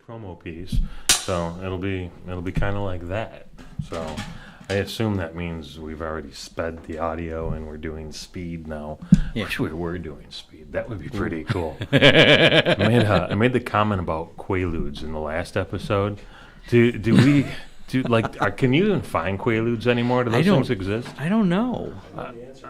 promo piece, so it'll be kind of like that. So I assume that means we've already sped the audio and we're doing speed now. Yeah. Wish we were doing speed. That would be pretty cool. I made the comment about Quaaludes in the last episode. Do we? Can you even find Quaaludes anymore? Do those things exist? I don't know. You do?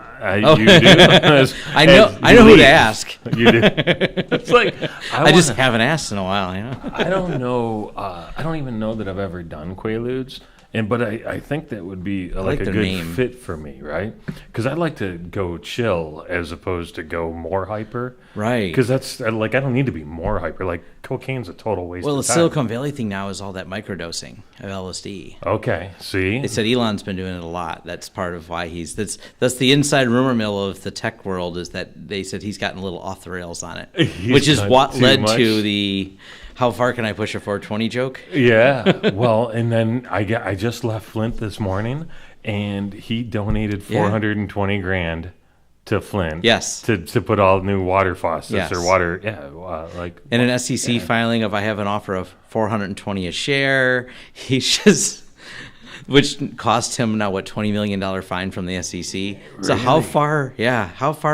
I know who to ask. You do. It's like I just haven't asked in a while. I don't know. I don't even know that I've ever done Quaaludes. But I think that would be like a good name. fit for me, right? Because I'd like to go chill as opposed to go more hyper. Right. Because that's I don't need to be more hyper. Like cocaine's a total waste Well, of the time. Silicon Valley thing now is all that microdosing of LSD. Okay, see? They said Elon's been doing it a lot. That's part of why that's the inside rumor mill of the tech world, is that they said he's gotten a little off the rails on it, which is what led to the how far can I push a 420 joke? Yeah. Well, and then I just left Flint this morning, and he donated 420 grand to Flint. Yes. To put all new water faucets Yes. or water. Yeah. And an SEC filing of I have an offer of 420 a share. He's just. Which cost him now, $20 million fine from the SEC. Really? So how far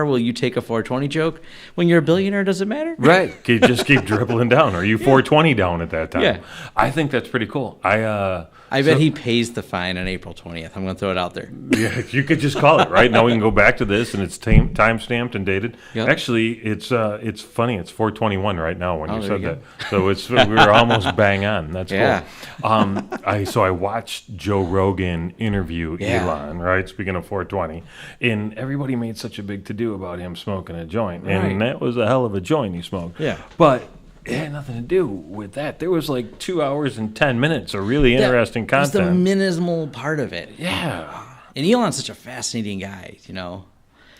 will you take a 420 joke? When you're a billionaire, does it matter? Right. You just keep dribbling down. Or you 420 down at that time. Yeah. I think that's pretty cool. I bet he pays the fine on April 20th. I'm going to throw it out there. Yeah, you could just call it, right? Now we can go back to this, and it's time-stamped and dated. Yep. Actually, it's funny. It's 421 right now when you said that. So we were almost bang on. That's cool. So I watched Joe Rogan interview Elon, right? Speaking of 420, and everybody made such a big to-do about him smoking a joint, and that was a hell of a joint he smoked. Yeah, but it had nothing to do with that. There was like 2 hours and 10 minutes of really interesting content. That was the minimal part of it. Yeah. And Elon's such a fascinating guy,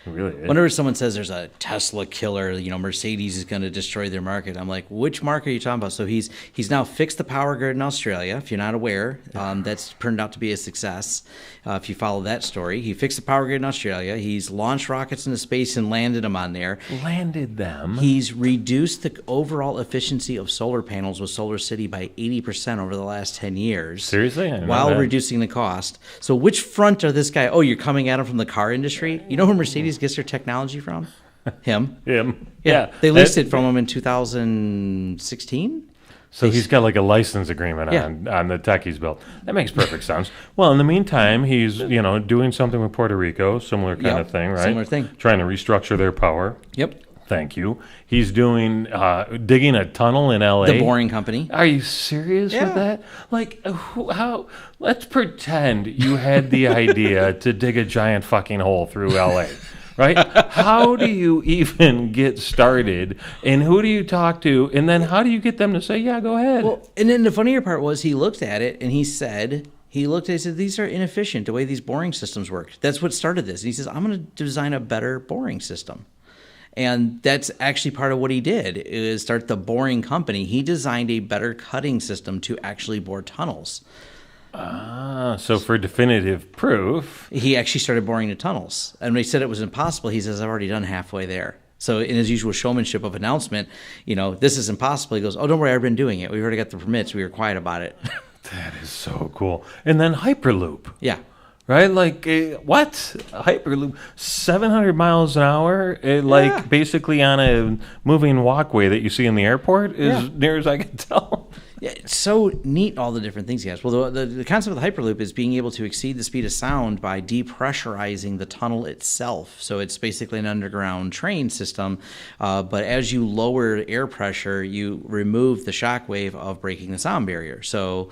Really is. Whenever someone says there's a Tesla killer, Mercedes is going to destroy their market, I'm like, which market are you talking about? So he's now fixed the power grid in Australia. If you're not aware, that's turned out to be a success. If you follow that story, he fixed the power grid in Australia. He's launched rockets into space and landed them on there. Landed them. He's reduced the overall efficiency of solar panels with Solar City by 80% over the last 10 years. Seriously? While reducing the cost. So which front are this guy? Oh, you're coming at him from the car industry? You know who Mercedes gets their technology from? Him. Yeah. They leased it from him in 2016. So he's got like a license agreement on the tech he's built. That makes perfect sense. Well, in the meantime, he's doing something with Puerto Rico, similar kind of thing, right? Similar thing. Trying to restructure their power. Yep. Thank you. He's doing digging a tunnel in L.A. The Boring Company. Are you serious with that? Like, how? Let's pretend you had the idea to dig a giant fucking hole through L.A., right? How do you even get started? And who do you talk to? And then how do you get them to say, yeah, go ahead? Well, and then the funnier part was he looked at it and he said, these are inefficient, the way these boring systems work. That's what started this. And he says, I'm going to design a better boring system. And that's actually part of what he did, is start the Boring Company. He designed a better cutting system to actually bore tunnels. So for definitive proof, he actually started boring the tunnels. And when he said it was impossible, he says, I've already done halfway there. So in his usual showmanship of announcement, this is impossible. He goes, oh, don't worry, I've been doing it. We already got the permits. We were quiet about it. That is so cool. And then Hyperloop. Yeah. Right? Like, what? Hyperloop, 700 miles an hour, basically on a moving walkway that you see in the airport, as near as I can tell. Yeah, it's so neat, all the different things he has. Well, the concept of the Hyperloop is being able to exceed the speed of sound by depressurizing the tunnel itself. So it's basically an underground train system, but as you lower air pressure, you remove the shock wave of breaking the sound barrier. So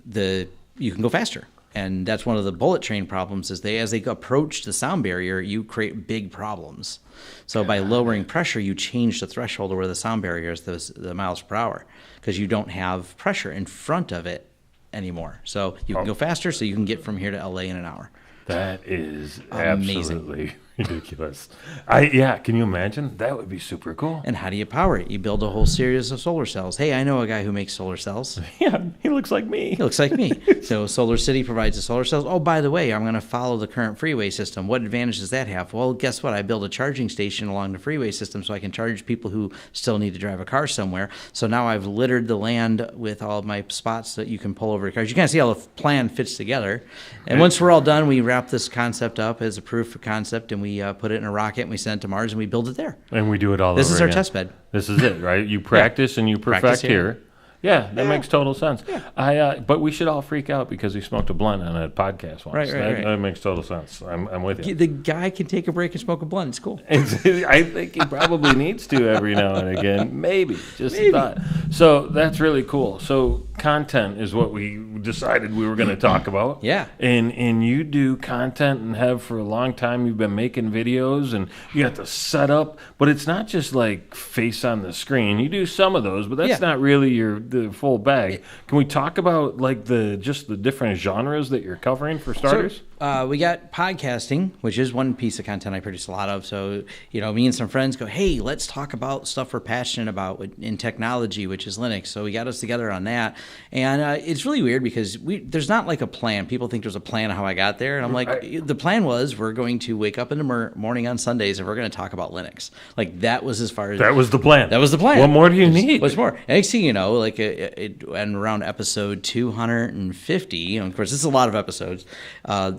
you can go faster. And that's one of the bullet train problems is as they approach the sound barrier, you create big problems. So by lowering pressure, you change the threshold of where the sound barrier is, the miles per hour, because you don't have pressure in front of it anymore. So you can go faster, so you can get from here to LA in an hour. That is amazing. Absolutely Ridiculous. Can you imagine? That would be super cool. And how do you power it? You build a whole series of solar cells. Hey, I know a guy who makes solar cells. Yeah, he looks like me. He looks like me. So Solar City provides the solar cells. Oh, by the way, I'm going to follow the current freeway system. What advantage does that have? Well, guess what? I build a charging station along the freeway system so I can charge people who still need to drive a car somewhere. So now I've littered the land with all of my spots that you can pull over cars. You kind of see how the plan fits together. And once we're all done, we wrap this concept up as a proof of concept, and we put it in a rocket, and we send it to Mars, and we build it there. And we do it all This over is our again. test bed. This is it, right? You practice and you perfect here. Yeah, that makes total sense. Yeah. But we should all freak out because we smoked a blunt on a podcast once. Right. That makes total sense. I'm with you. The guy can take a break and smoke a blunt. It's cool. I think he probably needs to every now and again. Maybe. Just a thought. So that's really cool. So content is what we decided we were going to talk about. Yeah. And you do content and have for a long time. You've been making videos and you got the setup. But it's not just like face on the screen. You do some of those, but that's not really the full bag. Can we talk about like the different genres that you're covering for starters? So, we got podcasting, which is one piece of content I produce a lot of. So, me and some friends go, hey, let's talk about stuff we're passionate about in technology, which is Linux. So we got us together on that. And it's really weird because there's not like a plan. People think there's a plan of how I got there. And I'm like, the plan was we're going to wake up in the morning on Sundays and we're going to talk about Linux. Like that was as far as... That was the plan. That was the plan. What more do you need? What's more? Next thing you know, like and around episode 250, of course, this is a lot of episodes,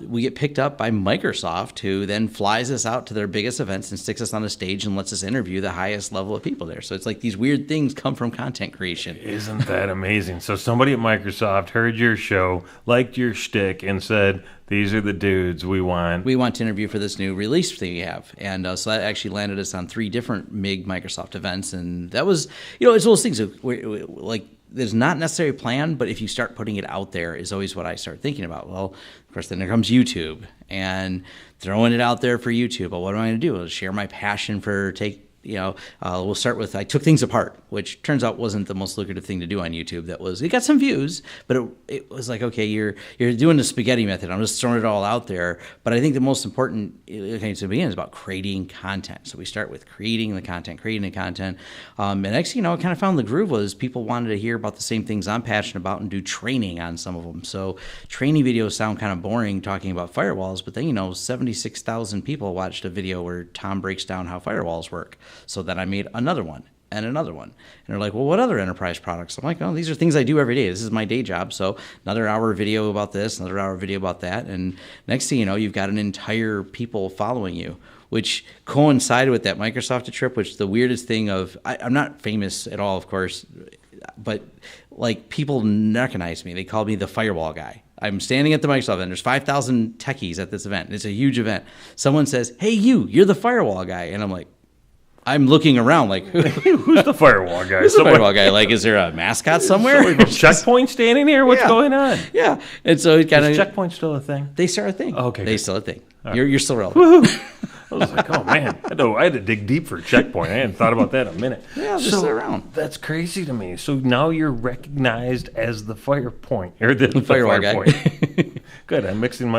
we get picked up by Microsoft, who then flies us out to their biggest events and sticks us on a stage and lets us interview the highest level of people there. So it's like these weird things come from content creation. Isn't that amazing? So somebody at Microsoft heard your show, liked your shtick, and said, these are the dudes we want. We want to interview for this new release thing we have. And so that actually landed us on 3 different MIG Microsoft events. And that was, it's those things like, there's not necessarily a plan, but if you start putting it out there is always what I start thinking about. Well, of course, then there comes YouTube and throwing it out there for YouTube. Well, what am I going to do? I'll share my passion for we'll start with I took things apart, which turns out wasn't the most lucrative thing to do on YouTube. It got some views, but it was like, okay, you're doing the spaghetti method. I'm just throwing it all out there. But I think the most important thing to begin is about creating content. So we start with creating the content. And next thing you know, I kind of found the groove was people wanted to hear about the same things I'm passionate about and do training on some of them. So training videos sound kind of boring talking about firewalls, but then 76,000 people watched a video where Tom breaks down how firewalls work. So then I made another one and another one. And they're like, well, what other enterprise products? I'm like, oh, these are things I do every day. This is my day job. So another hour video about this, another hour video about that. And next thing you know, you've got an entire people following you, which coincided with that Microsoft trip, which the weirdest thing I'm not famous at all, of course, but like people recognize me. They call me the firewall guy. I'm standing at the Microsoft event. There's 5,000 techies at this event. It's a huge event. Someone says, hey, you're the firewall guy. And I'm like, I'm looking around like, who's the firewall guy? Who's the firewall guy? Like, is there a mascot somewhere? Checkpoint standing here? What's going on? Yeah. And so it kind of... Is Checkpoint still a thing? They still are a thing. Oh, okay. They still a thing. Right. You're still relevant. Woo-hoo. I was like, oh, man. I had to dig deep for Checkpoint. I hadn't thought about that in a minute. Yeah, they're still around. That's crazy to me. So now you're recognized as the Firepoint. Or the firewall guy. Good. I'm mixing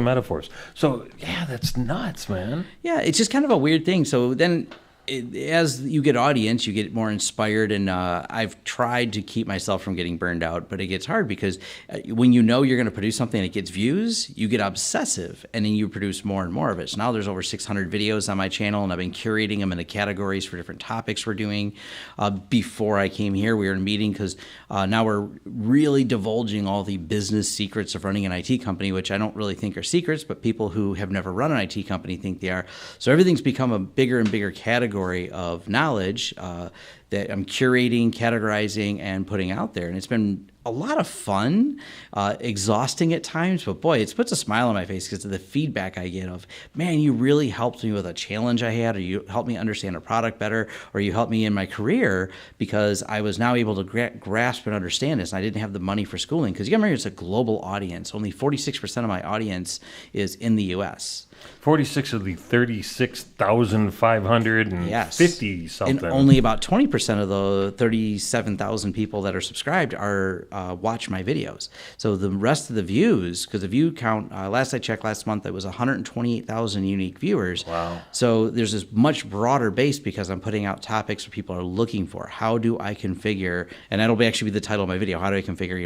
metaphors. So, yeah, that's nuts, man. Yeah, it's just kind of a weird thing. So then... as you get audience, you get more inspired, and I've tried to keep myself from getting burned out, but it gets hard because when you're going to produce something that gets views, you get obsessive, and then you produce more and more of it. So now there's over 600 videos on my channel, and I've been curating them into categories for different topics we're doing. Before I came here, we were in a meeting because now we're really divulging all the business secrets of running an IT company, which I don't really think are secrets, but people who have never run an IT company think they are. So everything's become a bigger and bigger category of knowledge that I'm curating, categorizing, and putting out there. And it's been a lot of fun, exhausting at times, but boy, it puts a smile on my face because of the feedback I get of, man, you really helped me with a challenge I had, or you helped me understand a product better, or you helped me in my career because I was now able to grasp and understand this, and I didn't have the money for schooling. Because you gotta remember, it's a global audience. Only 46% of my audience is in the U.S. 46 of the 36,550 something. And only about 20% 20% of the 37,000 people that are subscribed are watch my videos. So the rest of the views, because the view count, last I checked last month, it was 128,000 unique viewers. Wow. So there's this much broader base because I'm putting out topics where people are looking for. How do I configure, and that'll actually be the title of my video, how do I configure,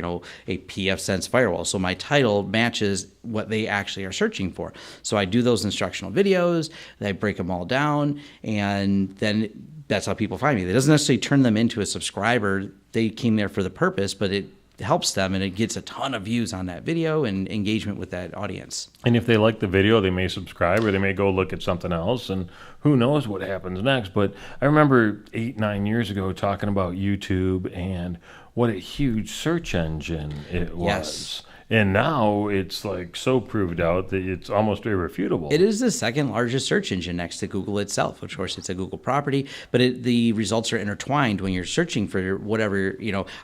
a pfSense firewall? So my title matches what they actually are searching for. So I do those instructional videos, I break them all down, and then that's how people find me. It doesn't necessarily turn them into a subscriber. They came there for the purpose, but it helps them, and it gets a ton of views on that video and engagement with that audience. And if they like the video, they may subscribe, or they may go look at something else, and who knows what happens next. But I remember 8-9 years ago talking about YouTube and what a huge search engine it was. Yes. And now it's like so proved out that it's almost irrefutable. It is the second largest search engine next to Google itself. Of course, it's a Google property, but the results are intertwined when you're searching for whatever,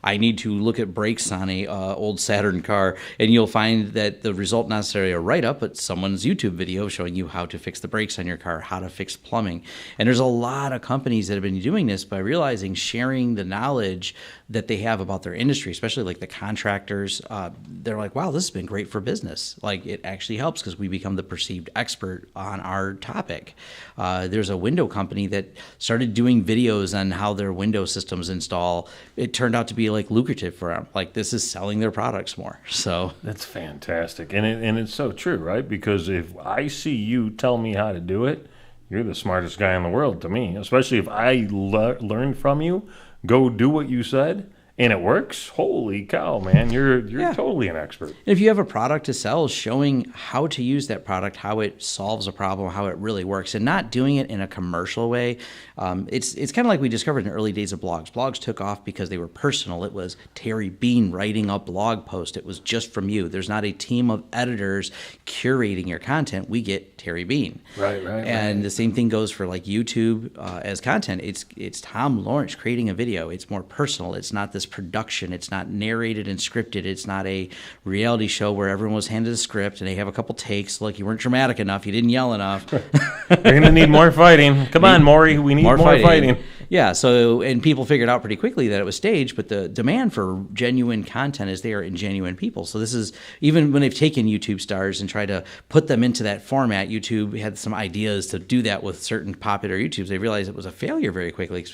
I need to look at brakes on a old Saturn car, and you'll find that the result not necessarily a write-up, but someone's YouTube video showing you how to fix the brakes on your car, how to fix plumbing. And there's a lot of companies that have been doing this by realizing, sharing the knowledge that they have about their industry, especially like the contractors. They're like, wow, this has been great for business. Like, it actually helps because we become the perceived expert on our topic. There's a window company that started doing videos on how their window systems install. It turned out to be like lucrative for them. Like, this is selling their products more. So that's fantastic. And it's so true, right? Because if I see you tell me how to do it, you're the smartest guy in the world to me, especially if I learn from you, go do what you said, and it works. Holy cow, man. You're totally an expert. If you have a product to sell, showing how to use that product, how it solves a problem, how it really works, and not doing it in a commercial way. It's kind of like we discovered in the early days of blogs. Blogs took off because they were personal. It was Terry Bean writing a blog post. It was just from you. There's not a team of editors curating your content. We get Terry Bean. Right. And the same thing goes for like YouTube as content. It's Tom Lawrence creating a video. It's more personal. It's not this production. It's not narrated and scripted. It's not a reality show where everyone was handed a script and they have a couple takes. Look, you weren't dramatic enough. You didn't yell enough. You're going to need more fighting. Come on, Maury. We need more fighting. Yeah. So, and people figured out pretty quickly that it was staged, but the demand for genuine content is there in genuine people. So this is, even when they've taken YouTube stars and tried to put them into that format, YouTube had some ideas to do that with certain popular YouTubers. They realized it was a failure very quickly.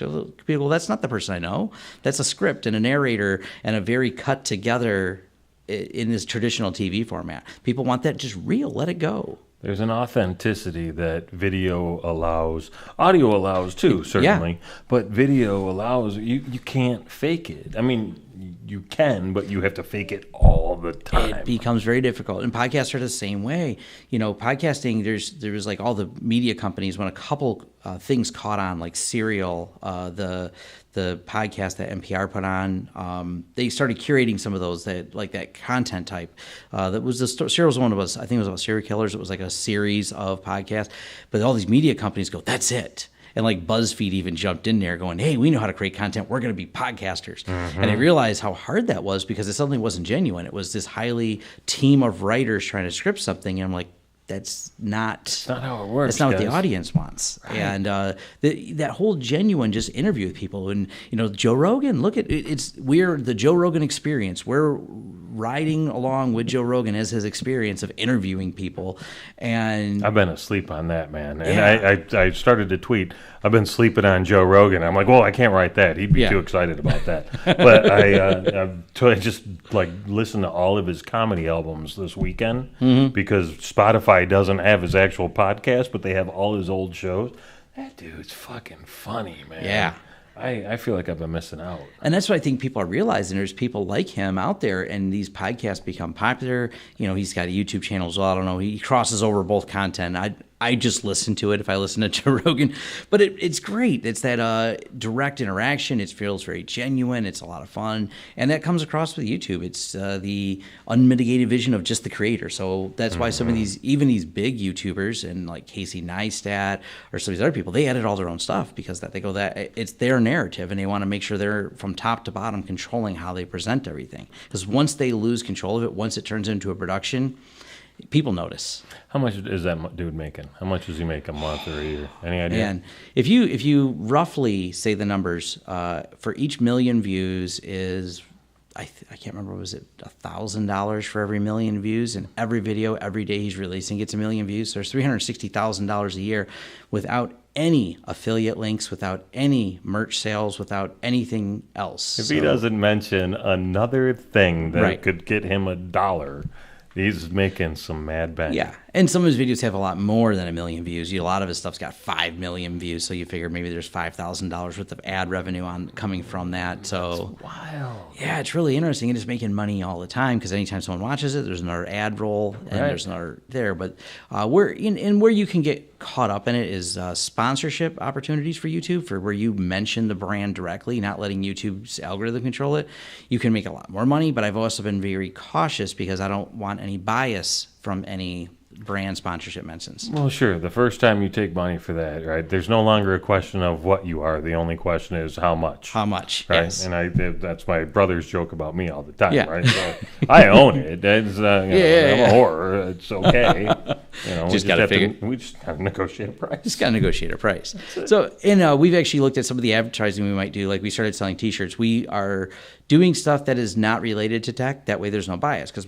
People, that's not the person I know. That's a script and a narrator and a very cut together in this traditional TV format. People want that just real. Let it go. There's an authenticity that video allows. Audio allows too, certainly. Yeah. But video allows, you can't fake it. I mean, you can, but you have to fake it all the time. It becomes very difficult. And podcasts are the same way. Podcasting, there's like all the media companies, when a couple things caught on, like Serial, the podcast that NPR put on, they started curating some of those, that content type. That was Serial was one of us. I think it was about serial killers. It was like a series of podcasts. But all these media companies go, that's it. And like BuzzFeed even jumped in there going, hey, we know how to create content. We're going to be podcasters. Mm-hmm. And I realized how hard that was because it suddenly wasn't genuine. It was this highly team of writers trying to script something. And I'm like, that's not how it works. That's not what the audience wants. Right. And that whole genuine just interview with people. And, Joe Rogan, look at it. We're the Joe Rogan experience. We're riding along with Joe Rogan as his experience of interviewing people. And I've been asleep on that, man. And I started to tweet, I've been sleeping on Joe Rogan. I'm like, well, I can't write that. He'd be too excited about that. But I just listened to all of his comedy albums this weekend because Spotify doesn't have his actual podcast, but they have all his old shows. That dude's fucking funny, man. Yeah. I feel like I've been missing out. And that's what I think people are realizing. There's people like him out there, and these podcasts become popular. He's got a YouTube channel as well. I don't know. He crosses over both content. I just listen to it if I listen to Joe Rogan. But it's great. It's that direct interaction. It feels very genuine. It's a lot of fun. And that comes across with YouTube. It's the unmitigated vision of just the creator. So that's why some of these, even these big YouTubers and like Casey Neistat or some of these other people, they edit all their own stuff because they go that it's their narrative and they want to make sure they're from top to bottom controlling how they present everything. Because once they lose control of it, once it turns into a production, people notice. How much is that dude making? How much does he make a month or a year? Any idea? And if you roughly say the numbers, for each million views is, I can't remember, was it $1,000 for every million views? And every video, every day he's releasing gets a million views. So there's $360,000 a year without any affiliate links, without any merch sales, without anything else. If he doesn't mention another thing that could get him $1, he's making some mad bang. Yeah, and some of his videos have a lot more than 1 million views. A lot of his stuff's got 5 million views, so you figure maybe there's $5,000 worth of ad revenue coming from that. So that's wild. Yeah, it's really interesting. And it's making money all the time because anytime someone watches it, there's another ad roll and there's another there. But where you can get caught up in it is sponsorship opportunities for YouTube, for where you mention the brand directly, not letting YouTube's algorithm control it. You can make a lot more money, but I've also been very cautious because I don't want any bias from any brand sponsorship mentions. Well, sure. The first time you take money for that, right? There's no longer a question of what you are. The only question is how much. How much? Right. Yes. And that's my brother's joke about me all the time. Yeah. Right. So I own it. It's, I'm a whore. It's okay. We just have to negotiate a price. Just got to negotiate a price. So, and we've actually looked at some of the advertising we might do. Like we started selling T-shirts. We are doing stuff that is not related to tech. That way, there's no bias because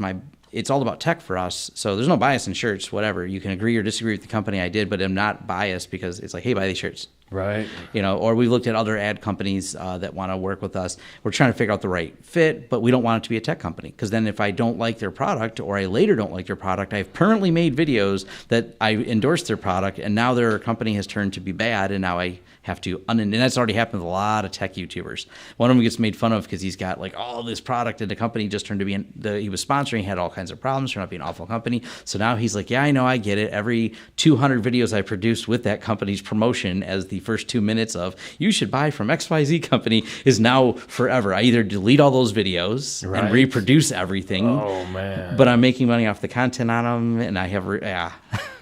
it's all about tech for us. So there's no bias in shirts, whatever. You can agree or disagree with the company I did, but I'm not biased because it's like, hey, buy these shirts. Right. Or we looked at other ad companies that want to work with us. We're trying to figure out the right fit, but we don't want it to be a tech company. Because then if I don't like their product or I later don't like their product, I've permanently made videos that I endorsed their product and now their company has turned to be bad and now I have to, and that's already happened with a lot of tech YouTubers. One of them gets made fun of because he's got like all this product and the company just turned to be, he was sponsoring, had all kinds of problems, turned out to be an awful company. So now he's like, yeah, I know, I get it. Every 200 videos I produced with that company's promotion as the first 2 minutes of, you should buy from XYZ company is now forever. I either delete all those videos and reproduce everything. Oh, man. But I'm making money off the content on them and I have,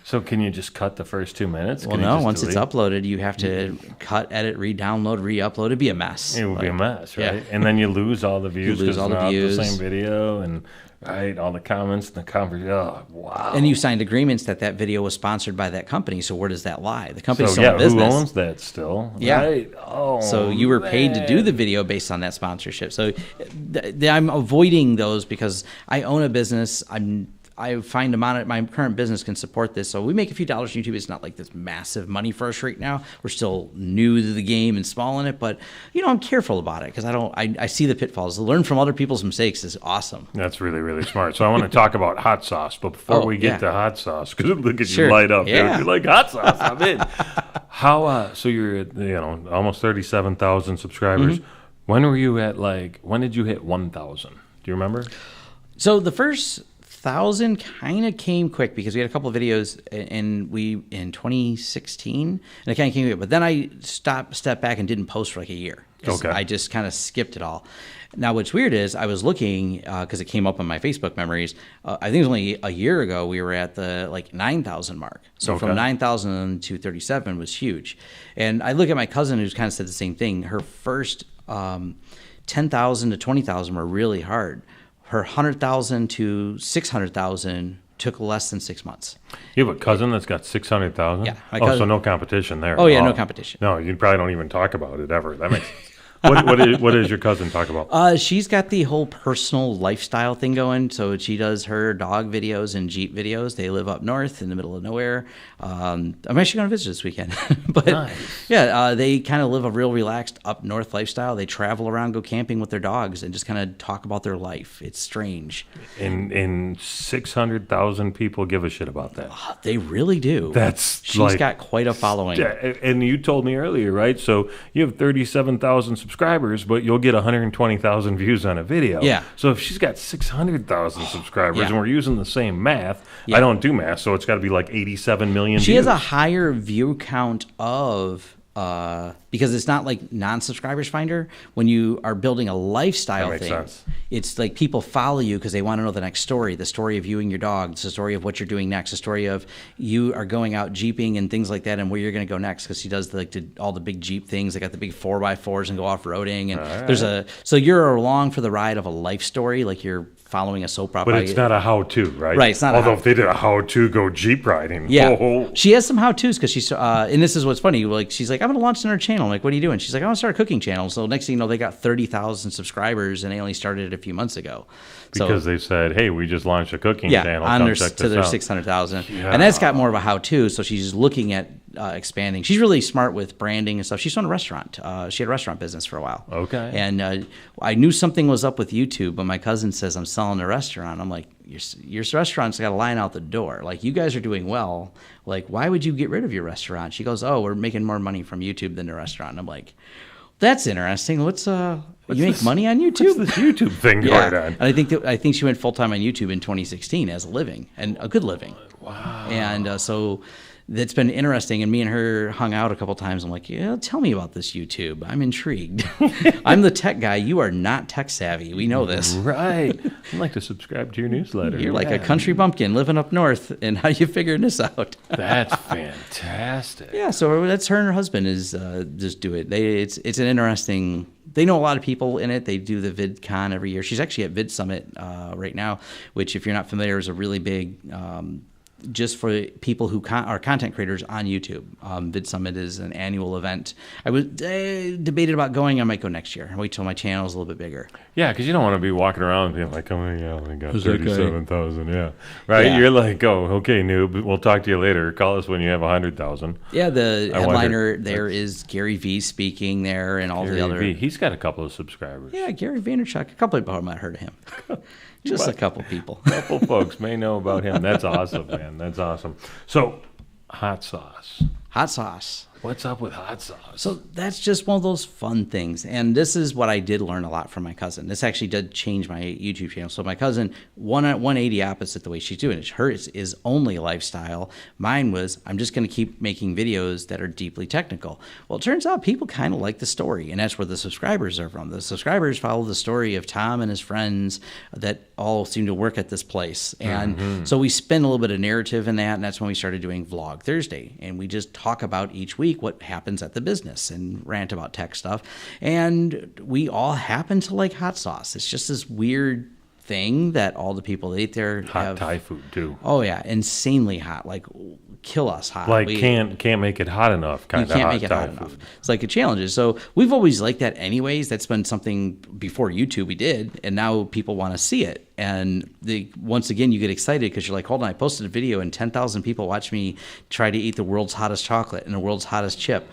So can you just cut the first 2 minutes? Well, no. Once it's uploaded, you have to cut, edit, re-download, re-upload. It'd be a mess. It would be a mess, right? Yeah. And then you lose all the views because it's not the same video and all the comments and the conversation. Oh, wow. And you signed agreements that video was sponsored by that company. So where does that lie? The company's still in business. Who owns that still? Yeah. Right. Oh, so you were paid to do the video based on that sponsorship. So I'm avoiding those because I own a business. I find my current business can support this. So we make a few dollars on YouTube. It's not like this massive money for us right now. We're still new to the game and small in it, but I'm careful about it because I see the pitfalls. Learn from other people's mistakes is awesome. That's really, really smart. So I want to talk about hot sauce, but before we get to hot sauce, because look at you light up. Yeah. You're like, hot sauce, I'm in. How, so you're at, almost 37,000 subscribers. Mm-hmm. When did you hit 1,000? Do you remember? So the first 1,000 kind of came quick because we had a couple of videos in 2016 and it kind of came quick. But then I stepped back and didn't post for like a year. Okay. I just kind of skipped it all. Now, what's weird is I was looking because it came up on my Facebook memories. I think it was only a year ago we were at the 9,000 mark. So from 9,000 to 37 was huge. And I look at my cousin who's kind of said the same thing. Her first 10,000 to 20,000 were really hard. Her 100,000 to 600,000 took less than 6 months. You have a cousin that's got 600,000? Yeah. So no competition there. Oh, yeah, no competition. No, you probably don't even talk about it ever. That makes sense. What does your cousin talk about? She's got the whole personal lifestyle thing going. So she does her dog videos and Jeep videos. They live up north in the middle of nowhere. I'm actually going to visit this weekend. But nice. They kind of live a real relaxed up north lifestyle. They travel around, go camping with their dogs, and just kind of talk about their life. It's strange. And 600,000 people give a shit about that. They really do. She's got quite a following. And you told me earlier, right? So you have 37,000 subscribers, but you'll get 120,000 views on a video. Yeah. So if she's got 600,000 subscribers and we're using the same math, I don't do math, so it's got to be like 87 million views. She has a higher view count of because it's not like non-subscribers finder. When you are building a lifestyle thing, sense. It's like people follow you because they want to know the next story, the story of you and your dog, the story of what you're doing next, the story of you are going out Jeeping and things like that and where you're going to go next because she does all the big Jeep things. They got the big 4x4s and go off-roading. And so you're along for the ride of a life story, like you're following a soap opera. But it's not a how-to, right? Right, it's not. Although if they did a how-to go Jeep riding, yeah, she has some how-tos because she's. And this is what's funny. Like she's like, I'm going to launch another channel. I'm like, what are you doing? She's like, I want to start a cooking channel. So next thing you know, they got 30,000 subscribers, and they only started it a few months ago. Because they said, hey, we just launched a cooking channel. On their 600,000. Yeah. And that's got more of a how-to, so she's looking at expanding. She's really smart with branding and stuff. She's run a restaurant. She had a restaurant business for a while. Okay. And I knew something was up with YouTube, but my cousin says, I'm selling a restaurant. I'm like, your restaurant's got a line out the door. Like, you guys are doing well. Like, why would you get rid of your restaurant? She goes, oh, we're making more money from YouTube than the restaurant. And I'm like, that's interesting. What's you make money on YouTube? What's this YouTube thing going on? And I think she went full time on YouTube in 2016 as a living, and a good living. Wow. And so that's been interesting. And me and her hung out a couple times. I'm like, yeah, tell me about this YouTube. I'm intrigued. I'm the tech guy. You are not tech savvy. We know this. Right. I'd like to subscribe to your newsletter. You're like a country bumpkin living up north. And how you figuring this out? That's fantastic. Yeah. So that's her and her husband is just do it. It's an interesting. They know a lot of people in it. They do the VidCon every year. She's actually at Vid Summit right now, which, if you're not familiar, is a really big, just for people who are content creators on YouTube. Vid Summit is an annual event. I was debated about going. I might go next year. Wait till my channel is a little bit bigger. Yeah, because you don't want to be walking around and being like, oh, yeah, I only got 37,000. Yeah. Right? Yeah. You're like, oh, okay, noob. We'll talk to you later. Call us when you have 100,000. Yeah, the headliner there is Gary Vee speaking there, and all the other. Gary Vee. He's got a couple of subscribers. Yeah, Gary Vaynerchuk. A couple of people might have heard of him. Just a couple people. A couple folks may know about him. That's awesome, man. That's awesome. So, hot sauce. Hot sauce. What's up with hot sauce? So that's just one of those fun things. And this is what I did learn a lot from my cousin. This actually did change my YouTube channel. So my cousin, 180 opposite the way she's doing it. Hers is only lifestyle. Mine was, I'm just going to keep making videos that are deeply technical. Well, it turns out people kind of like the story. And that's where the subscribers are from. The subscribers follow the story of Tom and his friends that all seem to work at this place. And so we spend a little bit of narrative in that. And that's when we started doing Vlog Thursday. And we just talk about each week what happens at the business and rant about tech stuff. And we all happen to like hot sauce. It's just this weird thing that all the people that eat there hot Thai food too. Oh yeah, insanely hot, like kill us hot. Like can't make it hot enough. You can't make it hot enough. It's like a challenge. So we've always liked that anyways. That's been something before YouTube we did, and now people want to see it. And once again, you get excited because you're like, hold on, I posted a video and 10,000 people watch me try to eat the world's hottest chocolate and the world's hottest chip.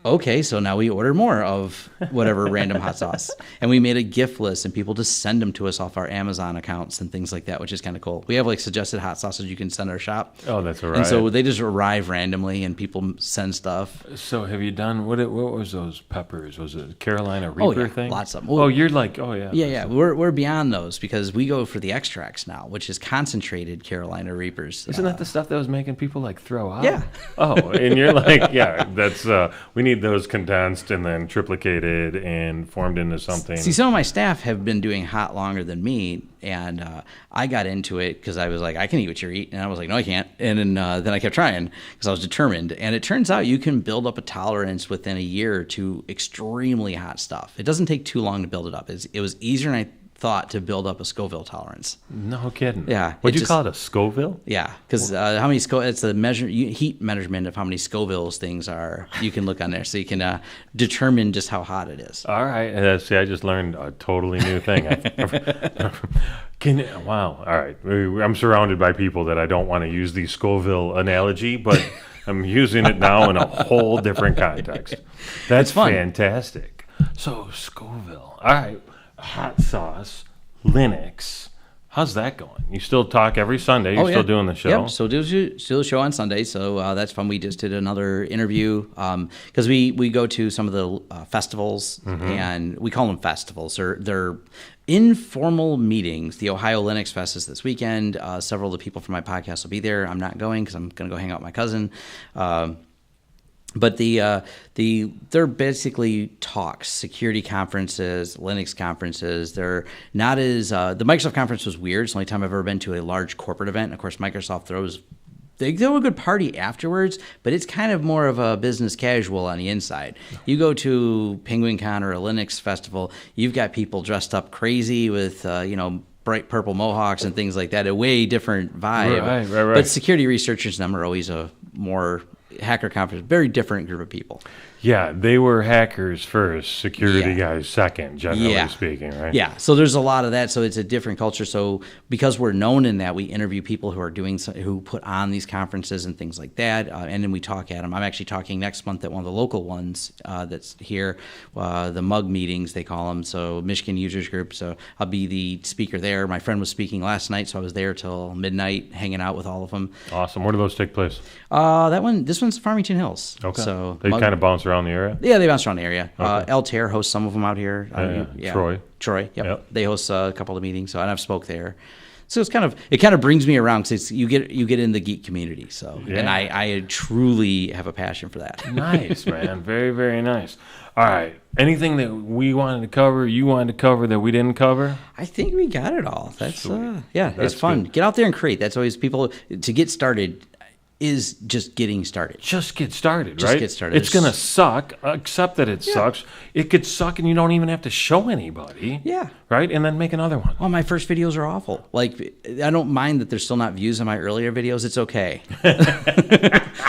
Okay, so now we order more of whatever random hot sauce. And we made a gift list, and people just send them to us off our Amazon accounts and things like that, which is kind of cool. We have like suggested hot sauces you can send our shop. Oh, that's all right. And so they just arrive randomly, and people send stuff. So have you done, what was those peppers? Was it Carolina Reaper thing? Lots of them. Well, you're like, oh yeah. Yeah. We're beyond those because we go for the extracts now, which is concentrated Carolina Reapers. Isn't that the stuff that was making people like throw up? Yeah. Oh, and you're like, yeah, that's, we need those condensed and then triplicated and formed into something. See, some of my staff have been doing hot longer than me, and I got into it because I was like, I can eat what you're eating, and I was like, no, I can't. And then I kept trying because I was determined. And it turns out you can build up a tolerance within a year to extremely hot stuff. It doesn't take too long to build it up. It was easier than I thought to build up a Scoville tolerance. No kidding. Yeah. What'd you call it, a Scoville? Yeah, because how many it's the heat measurement of how many Scovilles things are. You can look on there, so you can determine just how hot it is. All right. See, I just learned a totally new thing. Wow. All right. I'm surrounded by people that I don't want to use the Scoville analogy, but I'm using it now in a whole different context. That's fantastic. So Scoville. All right. Hot sauce, Linux. How's that going? You still talk every Sunday? You're still doing the show? Yep, still do the show on Sunday, so that's fun. We just did another interview because we go to some of the festivals, and we call them festivals. They're informal meetings. The Ohio Linux Fest is this weekend. Several of the people from my podcast will be there. I'm not going because I'm going to go hang out with my cousin. But they're basically talks, security conferences, Linux conferences. They're not as the Microsoft conference was weird. It's the only time I've ever been to a large corporate event. And of course, Microsoft they throw a good party afterwards, but it's kind of more of a business casual on the inside. You go to PenguinCon or a Linux festival, you've got people dressed up crazy with bright purple mohawks and things like that. A way different vibe. Right. But security researchers and them are always a more hacker conference, very different group of people. Yeah, they were hackers first, security guys second, generally speaking, right? Yeah, so there's a lot of that. So it's a different culture. So because we're known in that, we interview people who are who put on these conferences and things like that, and then we talk at them. I'm actually talking next month at one of the local ones that's here, the MUG meetings, they call them, so Michigan Users Group. So I'll be the speaker there. My friend was speaking last night, so I was there till midnight hanging out with all of them. Awesome. Where do those take place? This one's Farmington Hills. Okay. So they kind of bounce around the area? Yeah, they bounce around the area. Okay. Altair hosts some of them out here. Troy, yep. They host a couple of meetings, so and I've spoke there. So it kind of brings me around because you get in the geek community. So and I truly have a passion for that. Nice, man. Very, very nice. All right. Anything that we wanted to cover, you wanted to cover that we didn't cover? I think we got it all. That's it's fun. Good. Get out there and create. That's always people to get started. Is just getting started. Just get started, right? Just get started. It's going to suck, accept that it sucks. It could suck and you don't even have to show anybody. Yeah. Right? And then make another one. Well, my first videos are awful. Like, I don't mind that there's still not views on my earlier videos. It's okay.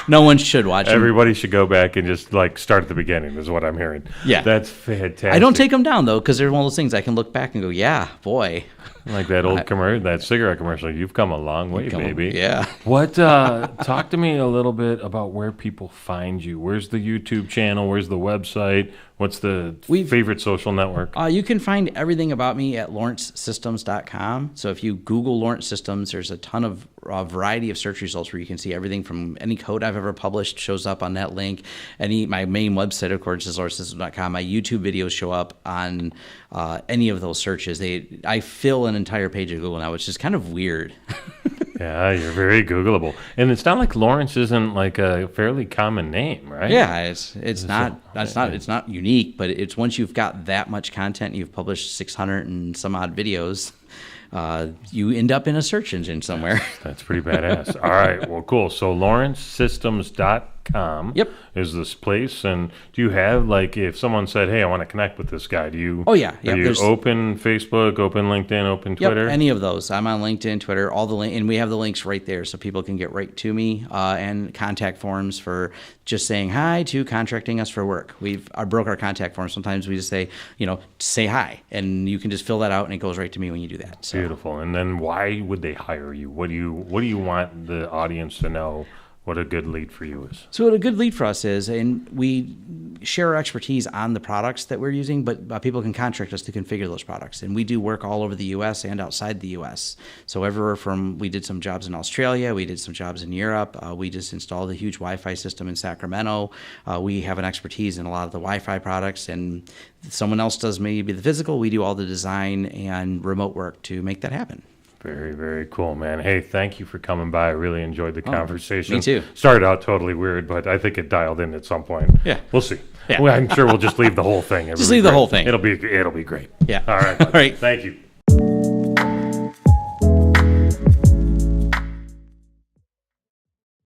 No one should watch them. Everybody should go back and just, start at the beginning is what I'm hearing. Yeah. That's fantastic. I don't take them down, though, because they're one of those things I can look back and go, yeah, boy. Like that old commercial, that cigarette commercial. You've come a long way, baby. Yeah. What? Talk to me a little bit about where people find you. Where's the YouTube channel? Where's the website? What's the favorite social network? You can find everything about me at lawrencesystems.com. So if you Google Lawrence Systems, there's a ton of variety of search results where you can see everything from any code I've ever published shows up on that link. My main website, of course, is lawrencesystems.com. My YouTube videos show up on any of those searches. I fill an entire page of Google now, which is kind of weird. Yeah, you're very Googleable. And it's not like Lawrence isn't like a fairly common name, right? Yeah, it's not unique, but it's once you've got that much content, you've published 600 and some odd videos, you end up in a search engine somewhere. That's pretty badass. All right, well, cool. So lawrencesystems.com is this place, and do you have if someone said, hey, I want to connect with this guy, do you are you open Facebook, open LinkedIn, open Twitter? Any of those. I'm on LinkedIn, Twitter, all the and we have the links right there so people can get right to me, and contact forms for just saying hi to contracting us for work. I broke our contact form. Sometimes we just say, say hi, and you can just fill that out and it goes right to me when you do that. So. Beautiful. And then why would they hire you? What do you want the audience to know? What a good lead for you is. So what a good lead for us is, and we share our expertise on the products that we're using, but people can contract us to configure those products. And we do work all over the U.S. and outside the U.S. So everywhere from, we did some jobs in Australia, we did some jobs in Europe, we just installed a huge Wi-Fi system in Sacramento. We have an expertise in a lot of the Wi-Fi products, and someone else does maybe the physical. We do all the design and remote work to make that happen. Very, very cool, man. Hey, thank you for coming by. I really enjoyed the conversation. Me too. Started out totally weird, but I think it dialed in at some point. Yeah. We'll see. Yeah. Well, I'm sure we'll just leave the whole thing. Just leave the whole thing. It'll be great. Yeah. All right. All right. Thank you.